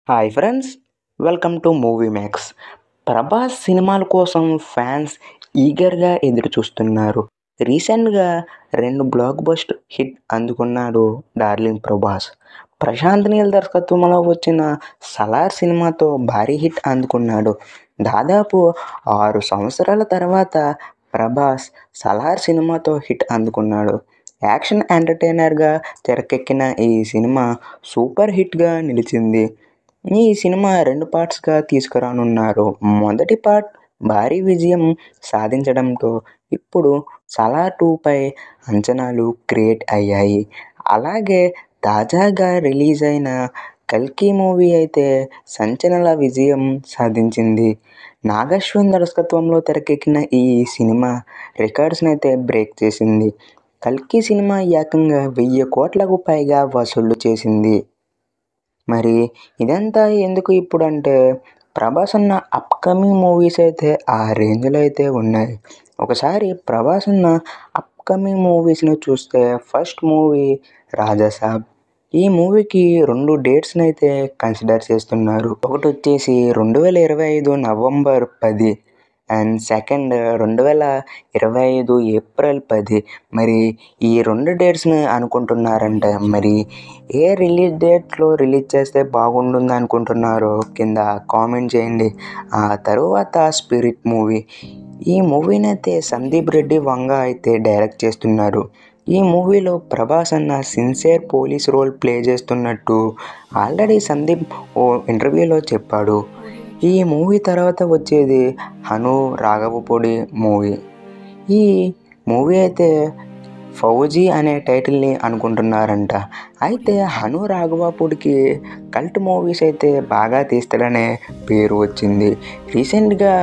Hi friends, welcome to movie max. Prabhas సినిమాల కోసం fans ఈగర్గా ఎదురు చూస్తున్నారు. రీసెంట్గా 2 బ్లాక్ బస్టర్ హిట్ అందుకున్నాడు డార్లింగ్ ప్రభాస్. ప్రశాంత్ నీల్ దర్శకత్వంలో వచ్చిన సలార్ సినిమాతో భారీ హిట్ అందుకున్నాడు. దాదాపు 6 సంవత్సరాల తర్వాత ప్రభాస్ సలార్ సినిమాతో హిట్ అందుకున్నాడు. యాక్షన్ ఎంటర్టైనర్గా తెరకెక్కిన ఈ సినిమా సూపర్ హిట్గా నిలిచింది. ఈ సినిమా 2 పార్ట్స్గా తీసుకురానున్నారు. మొదటి పార్ట్ భారీ విజయం సాధించడంతో ఇప్పుడు సలార్ 2పై అంచనాలు క్రియేట్ అయ్యాయి. అలాగే తాజాగా రిలీజ్ అయిన కల్కి మూవీ అయితే సంచలన విజయం సాధించింది. నాగశ్విన్ దర్శకత్వంలో తెరకెక్కిన ఈ సినిమా రికార్డ్స్ని అయితే బ్రేక్ చేసింది. కల్కి సినిమా ఏకంగా 1000 కోట్లకు పైగా వసూళ్లు చేసింది. మరి ఇదంతా ఎందుకు ఇప్పుడు అంటే, ప్రభాస్ అన్న అప్కమింగ్ మూవీస్ అయితే ఆ రేంజ్లో అయితే ఉన్నాయి. ఒకసారి ప్రభాస్ అన్న అప్కమింగ్ మూవీస్ని చూస్తే ఫస్ట్ మూవీ రాజాసాబ్. ఈ మూవీకి 2 డేట్స్ని అయితే కన్సిడర్ చేస్తున్నారు. ఒకటి వచ్చేసి 2025 నవంబర్ 10 అండ్ సెకండ్ 2025 ఏప్రిల్ 10. మరి ఈ 2 డేట్స్ని అనుకుంటున్నారంట. మరి ఏ రిలీజ్ డేట్లో రిలీజ్ చేస్తే బాగుంటుంది అనుకుంటున్నారో కింద కామెంట్ చేయండి. ఆ తరువాత స్పిరిట్ మూవీ. ఈ మూవీని అయితే సందీప్ రెడ్డి వంగ అయితే డైరెక్ట్ చేస్తున్నారు. ఈ మూవీలో ప్రభాస్ అన్న సిన్సియర్ పోలీస్ రోల్ ప్లే చేస్తున్నట్టు ఆల్రెడీ సందీప్ ఓ ఇంటర్వ్యూలో చెప్పాడు. ఈ మూవీ తర్వాత వచ్చేది హను రాఘవపూడి మూవీ. ఈ మూవీ అయితే ఫౌజీ అనే టైటిల్ని అనుకుంటున్నారంట. అయితే హను రాఘవపూడికి కల్ట్ మూవీస్ అయితే బాగా తీస్తాడనే పేరు వచ్చింది. రీసెంట్గా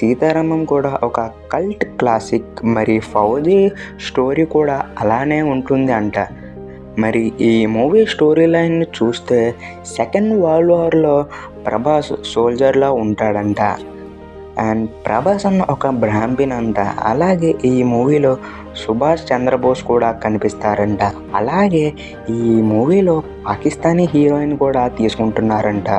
సీతారామం కూడా ఒక కల్ట్ క్లాసిక్. మరి ఫౌజీ స్టోరీ కూడా అలానే ఉంటుంది అంట. మరి ఈ మూవీ స్టోరీ లైన్ చూస్తే సెకండ్ వరల్డ్ వార్లో ప్రభాస్ సోల్జర్లా ఉంటాడంట. అండ్ ప్రభాస్ అన్న ఒక బ్రాహ్మణ్ అంట. అలాగే ఈ మూవీలో సుభాష్ చంద్రబోస్ కూడా కనిపిస్తారంట. అలాగే ఈ మూవీలో పాకిస్తానీ హీరోయిన్ కూడా తీసుకుంటున్నారంట.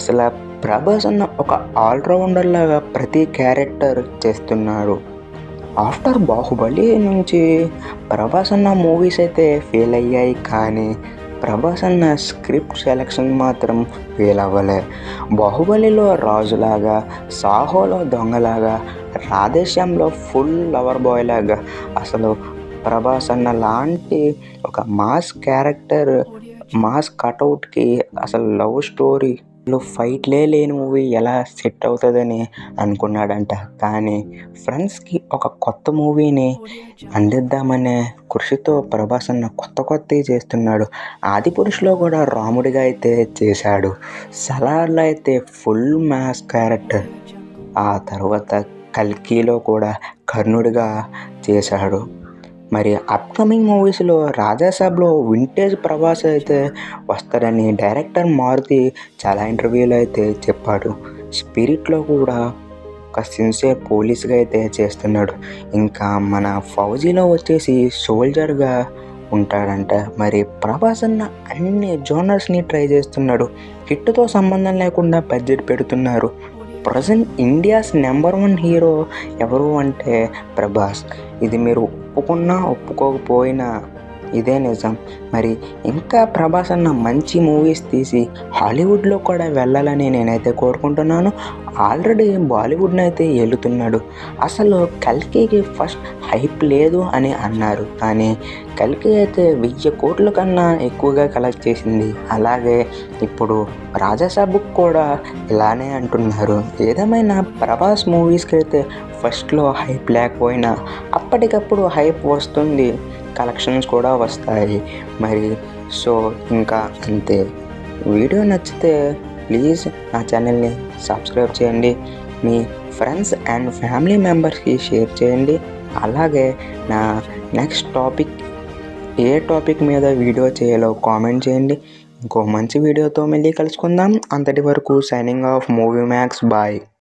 అసలు ప్రభాస్ అన్న ఒక ఆల్రౌండర్ లాగా ప్రతి క్యారెక్టర్ చేస్తున్నాడు. ఆఫ్టర్ బాహుబలి నుంచి ప్రభాస్ అన్న మూవీస్ అయితే ఫెయిల్ అయ్యాయి, కానీ ప్రభాస్ అన్న స్క్రిప్ట్ సెలెక్షన్ మాత్రం ఫెయిల్ అవ్వలే. బాహుబలిలో రాజులాగా, సాహోలో దొంగలాగా, రాధేశ్యామ్లో ఫుల్ లవర్ బాయ్ లాగా అసలు ప్రభాస్ అన్న లాంటి ఒక మాస్ క్యారెక్టర్, మాస్ కటౌట్కి అసలు లవ్ స్టోరీ ఫైట్లే లేని మూవీ ఎలా సెట్ అవుతుందని అనుకున్నాడంట. కానీ ఫ్రెండ్స్కి ఒక కొత్త మూవీని అందిద్దామనే కృషితో ప్రభాస్ అన్న కొత్తవి చేస్తున్నాడు. ఆదిపురుషులో కూడా రాముడిగా అయితే చేశాడు. సలార్లో అయితే ఫుల్ మాస్ క్యారెక్టర్. ఆ తర్వాత కల్కిలో కూడా కర్ణుడిగా చేశాడు. మరి అప్కమింగ్ మూవీస్లో రాజాసాబ్లో వింటేజ్ ప్రభాస్ అయితే వస్తాడని డైరెక్టర్ మారుతి చాలా ఇంటర్వ్యూలో అయితే చెప్పాడు. స్పిరిట్లో కూడా ఒక సిన్సియర్ పోలీస్గా అయితే చేస్తున్నాడు. ఇంకా మన ఫౌజీలో వచ్చేసి సోల్జర్గా ఉంటాడంట. మరి ప్రభాస్ అన్న అన్ని జోనర్స్ని ట్రై చేస్తున్నాడు. హిట్తో సంబంధం లేకుండా బడ్జెట్ పెడుతున్నారు. ప్రజెంట్ ఇండియాస్ నెంబర్ 1 హీరో ఎవరు అంటే ప్రభాస్. ఇది మీరు ఒప్పుకున్నా ఒప్పుకోకపోయినా ఇదే నిజం. మరి ఇంకా ప్రభాస్ అన్న మంచి మూవీస్ తీసి హాలీవుడ్లో కూడా వెళ్ళాలని నేనైతే కోరుకుంటున్నాను. ఆల్రెడీ బాలీవుడ్ని అయితే ఏలుతున్నాడు. అసలు కల్కికి ఫస్ట్ హైప్ లేదు అని అన్నారు, కానీ కల్కి అయితే 1000 కోట్ల కన్నా ఎక్కువగా కలెక్ట్ చేసింది. అలాగే ఇప్పుడు రాజాసాబ్కు కూడా ఇలానే అంటున్నారు. ఏదేమైనా ప్రభాస్ మూవీస్కి అయితే ఫస్ట్లో హైప్ లేకపోయినా అప్పటికప్పుడు హైప్ వస్తుంది, కలెక్షన్స్ కూడా వస్తాయి. మరి సో ఇంకా అంతే. వీడియో నచ్చితే ప్లీజ్ నా ఛానల్ని సబ్స్క్రైబ్ చేయండి. మీ ఫ్రెండ్స్ అండ్ ఫ్యామిలీ మెంబర్స్కి షేర్ చేయండి. అలాగే నా నెక్స్ట్ టాపిక్ ఏ టాపిక్ మీద వీడియో చేయాలో కామెంట్ చేయండి. ఇంకో మంచి వీడియోతో మళ్ళీ కలుసుకుందాం. అంతటి వరకు signing off Movie Max. Bye.